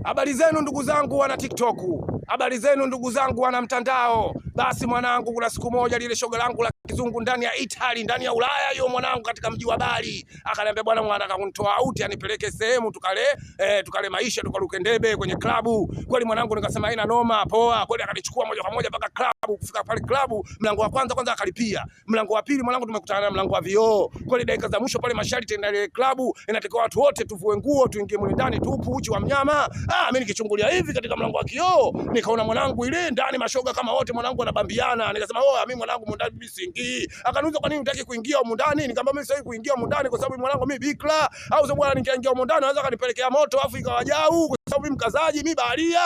Habari zenu ndugu zangu wana TikTok. Habari zenu ndugu zangu wana mtandao. Basi mwanangu, kuna siku moja lile shoga langu la kizungu ndani ya Italy, ndani ya Ulaya hiyo mwanangu, katika mji wa Bali, akaniambia bwana, mwanataka kunitoa out, anipeleke sehemu tukale maisha, tukaruke ndebe kwenye klabu. Kweli mwanangu, nikasema haina noma, poa. Kweli akanichukua moja kwa moja mpaka klabu. Kufika pale klabu, mlango wa kwanza akalipia. Mlango wa pili mwanangu, tumekutana na mlango wa vioo. Kweli dakika za mwisho pale, masharti ndani ya klabu inatakiwa watu wote tuvue nguo, tuingie mle ndani tupu, uchi wa mnyama. Mimi nikichungulia hivi katika mlango wa kioo, nikaona mwanangu ile ndani mashoga kama wote mwanangu wanabambiana. Nikasema mimi mwanangu mundani mimi siingii. Akaniuliza kwa nini hutaki kuingia huko ndani? Nikamwambia mimi sitaki kuingia huko ndani kwa sababu mwanangu mimi bikra, au sababu bwana nikiingia huko ndani anaweza kanipelekea moto afu ikawajau, kwa sababu mimi mkazaji, mimi baharia.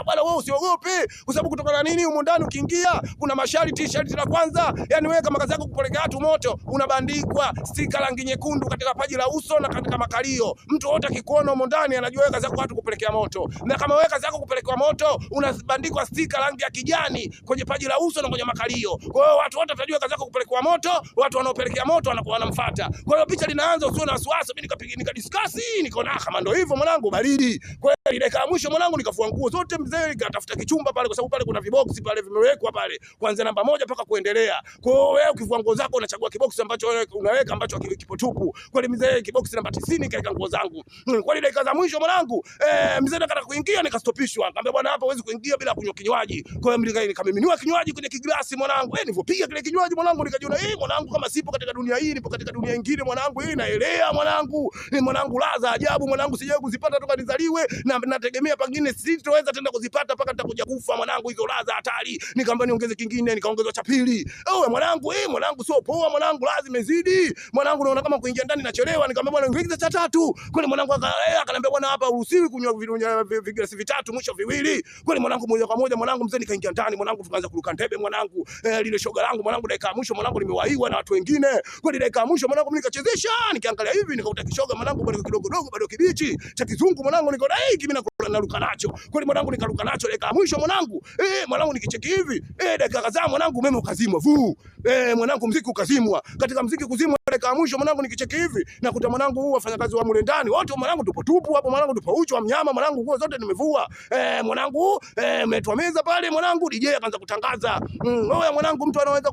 Bwana wewe usiogope, kwa sababu kutokana na nini huko ndani ukiingia kuna masharti. Sharti la kwanza, yani wewe kama kazi yako kupelekea watu moto, unabandikwa stika rangi nyekundu katika paji la uso na katika makalio. Mtu wote akikuona huko ndani anajua wewe kazi yako watu kupelekea moto. Na kama wewe kazi yako kupelekea moto, unabandikwa stika rangi ya kijani kwenye paji la uso na kwenye makalio. Kwa hiyo watu wote watajua kazi yako kupelekea moto, watu wanaopelekea moto wanakuwa wanamfuata. Kwa hiyo picha linaanza, usio na wasiwasi. Mimi nikadiscuss, nikaona kama ndio hivyo mwanangu, baridi. Kwa hiyo dakika ya mwisho mwanangu, nikafua nguo zote mzee, nikatafuta kichumba pale, kwa sababu pale kuna viboksi pale vimewekwa pale kuanzia namba 1 mpaka kuendelea. Kwa hiyo wewe ukifua nguo zako unachagua kiboksi ambacho wewe unaweka ambacho kipo tupu. Kwa hiyo mzee, kiboksi namba 90 kaeka nguo zangu. Kwa hiyo dakika za mwisho mwanangu, mzee nataka kuingia, nikastopishwa. Nikamwambia bwana, hapa huwezi kuingia bila kunywa kinywaji. Kwa hiyo nikamiminiwa kinywaji kwenye kiglasi mwanangu. Nilipopiga kile kinywaji mwanangu, nikajiona mwanangu, kama sipo katika dunia hii, nipo katika dunia nyingine mwanangu. Naelea mwanangu. Mwanangu laza ajabu mwanangu, sijawahi kuzipata toka nizaliwe, na nategemea pengine sitoweza tena kuzipata mpaka nitakuja kufa mwanangu. Hizo laza hatari. Nikamwambia niongeze kingine, nikaongezwa cha pili. Mwanangu sio poa mwanangu, laza imezidi. Mwanangu naona kama kuingia ndani nachelewa. Nikamwambia bwana niongeze cha tatu. Kwani mwanangu akaniambia bwana, hapa uruhusiwi kunywa viglasi vitatu, mwisho viwili. Kwani mwanangu moja kwa moja mwanangu, mzee nikaingia ndani mwanangu, tukaanza kuruka ndebe mwanangu. Lile shoga langu mwanangu, dakika ya mwisho mwanangu nimewaiwa na watu wengine. Kwani dakika ya mwisho mwanangu nikachezesha, nikiangalia hivi nikakuta kishoga mwanangu bado kidogo bado kibichi cha kizungu mwanangu, nikaona mimi naruka nacho. Kwani mwanangu nikaruka nacho dakika ya mwisho mwanangu. Mwanangu nikicheki hivi, dakika kadhaa mwanangu umeme ukazimwa. Mwanangu muziki ukazimwa. Katika muziki kuzimwa dakika ya mwisho mwanangu nikicheki hivi, nakuta mwanangu wafanyakazi wa mule ndani wote mwanangu tupo hapo mwanangu, tupo uchi wa mnyama mwanangu, nguo zote nimevua. Mwanangu umetwa meza pale mwanangu, DJ akaanza kutangaza. Oya mwanangu, mtu anaweza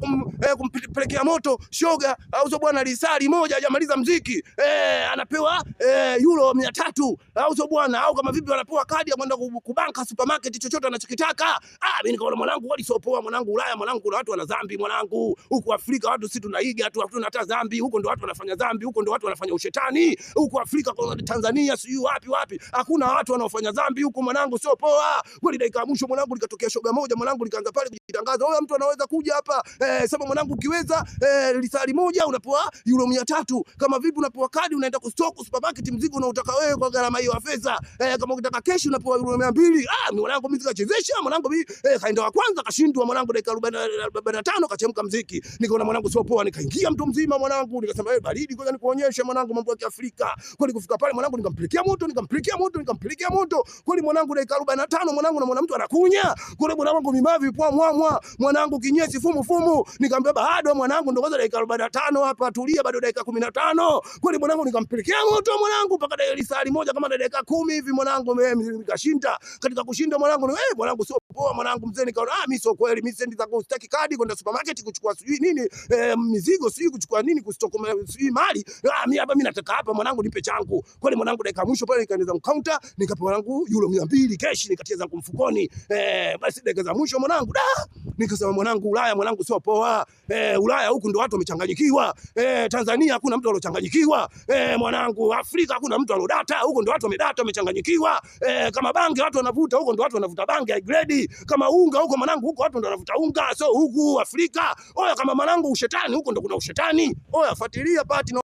kumpelekea moto shoga, au sio bwana, lisali moja hajamaliza muziki anapewa euro 300, au sio bwana, au kama vipi wanapewa kadi ya kwenda kubanka supermarket chochote anachokitaka. Mimi nikaona mwanangu wali sio poa mwanangu. Ulaya mwanangu kuna watu wana dhambi mwanangu. Huko Afrika watu si tunaiga tu, hatuna hata dhambi. Huko ndo watu wanafanya dhambi, huko ndo watu wanafanya ushetani. Huko Afrika kwa Tanzania sio wapi hakuna watu wanaofanya dhambi huko mwanangu, sio poa. Kweli dakika ya mwisho mwanangu likatokea shoga moja mwanangu, likaanza pale kujitangaza, oya mtu anaweza kuja hapa sema mwanangu, ukiweza lisali moja unapewa euro 300. Kama vipi unapewa kadi unaenda kustock supermarket mzigo unaotaka wewe kwa gharama hiyo ya fedha. Kama ukitaka cash unapewa euro 200. Mwanangu mimi nikachezesha mwanangu, mimi kaenda wa kwanza kashindwa mwanangu, dakika 45 kachemka muziki. Nikaona mwanangu sio poa, nikaingia mtu mzima mwanangu, nikasema baridi, ngoja nikuonyeshe mwanangu mambo ya Kiafrika. Kweli kufika pale mwanangu nikampelekea moto. Kweli mwanangu dakika 45 mwanangu namuona mtu anakunya. Kweli mwanangu mimavi kwa mwanangu kinyesi fumu. Nikamwambia bado mwanangu, ndio kwanza dakika 45 hapa, tulia bado dakika 15. Kweli mwanangu nikampelekea moto mwanangu mpaka dakika moja kama dakika 10 hivi mwanangu, nikashinda. Katika kushinda mwanangu mwanangu sio poa mwanangu, mzee nikaona mimi sio kweli, mimi sendi zangu sitaki kadi kwenda supermarket kuchukua sijui nini mizigo sijui kuchukua nini kustock sijui mali. Mimi nataka hapa mwanangu nipe changu. Kweli mwanangu dakika mwisho pale nikaenda counter nikapewa mwanangu euro 200 cash, nikatia zangu mfukoni. Basi dakika za mwisho mwanangu nikasema mwanangu, Ulaya mwanangu sio poa. Ulaya huku ndo watu wamechanganyikiwa. Tanzania hakuna mtu alochanganyikiwa. Mwanangu Afrika hakuna mtu alodata, huko ndo watu wamedata wamechanganyikiwa. Kama bangi watu wanavuta, huko ndo watu wanavuta bangi high grade. Kama unga huko mwanangu, huko watu ndo wanavuta unga, so huku Afrika. Oya kama mwanangu ushetani, huko ndo kuna ushetani. Oya fuatilia pati.